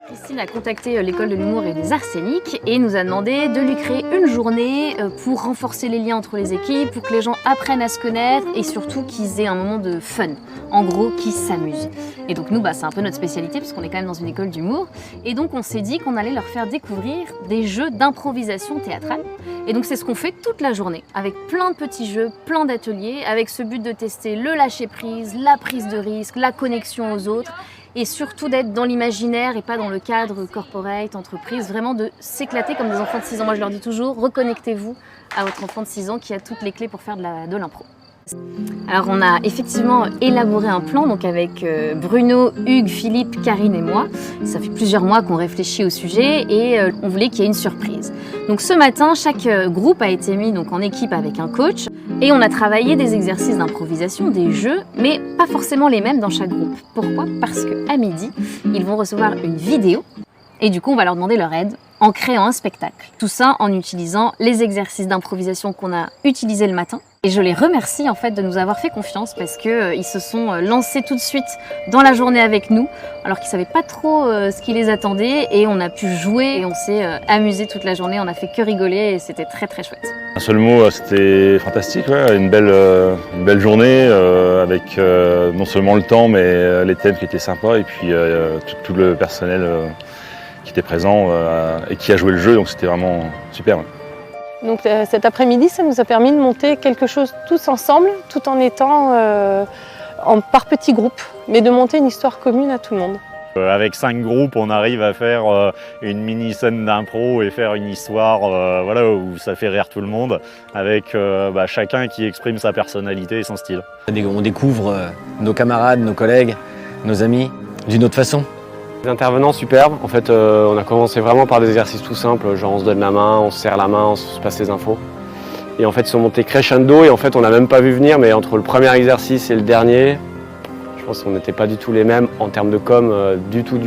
Christine a contacté l'école de l'humour et des arts scéniques et nous a demandé de lui créer une journée pour renforcer les liens entre les équipes, pour que les gens apprennent à se connaître et surtout qu'ils aient un moment de fun. En gros, qu'ils s'amusent. Et donc nous, c'est un peu notre spécialité parce qu'on est quand même dans une école d'humour. Et donc on s'est dit qu'on allait leur faire découvrir des jeux d'improvisation théâtrale. Et donc c'est ce qu'on fait toute la journée, avec plein de petits jeux, plein d'ateliers, avec ce but de tester le lâcher-prise, la prise de risque, la connexion aux autres, et surtout d'être dans l'imaginaire et pas dans le cadre corporate, entreprise, vraiment de s'éclater comme des enfants de 6 ans. Moi je leur dis toujours, reconnectez-vous à votre enfant de 6 ans qui a toutes les clés pour faire de l'impro. Alors on a effectivement élaboré un plan donc avec Bruno, Hugues, Philippe, Karine et moi. Ça fait plusieurs mois qu'on réfléchit au sujet et on voulait qu'il y ait une surprise. Donc ce matin, chaque groupe a été mis donc en équipe avec un coach et on a travaillé des exercices d'improvisation, des jeux, mais pas forcément les mêmes dans chaque groupe. Pourquoi? Parce qu'à midi, ils vont recevoir une vidéo et du coup on va leur demander leur aide en créant un spectacle. Tout ça en utilisant les exercices d'improvisation qu'on a utilisés le matin. Et je les remercie en fait de nous avoir fait confiance parce qu'ils se sont lancés tout de suite dans la journée avec nous alors qu'ils ne savaient pas trop ce qui les attendait et on a pu jouer et on s'est amusé toute la journée, on a fait que rigoler et c'était très très chouette. Un seul mot, c'était fantastique, ouais. Une belle journée avec non seulement le temps mais les thèmes qui étaient sympas et puis tout le personnel qui était présent et qui a joué le jeu, donc c'était vraiment super. Ouais. Donc cet après-midi, ça nous a permis de monter quelque chose tous ensemble, tout en étant par petits groupes, mais de monter une histoire commune à tout le monde. Avec 5 groupes, on arrive à faire une mini scène d'impro et faire une histoire voilà, où ça fait rire tout le monde, avec chacun qui exprime sa personnalité et son style. On découvre nos camarades, nos collègues, nos amis d'une autre façon. Des intervenants superbes. En fait, on a commencé vraiment par des exercices tout simples, genre on se donne la main, on se serre la main, on se passe les infos. Et en fait, ils sont montés crescendo et en fait, on n'a même pas vu venir, mais entre le premier exercice et le dernier, je pense qu'on n'était pas du tout les mêmes en termes de com, du tout.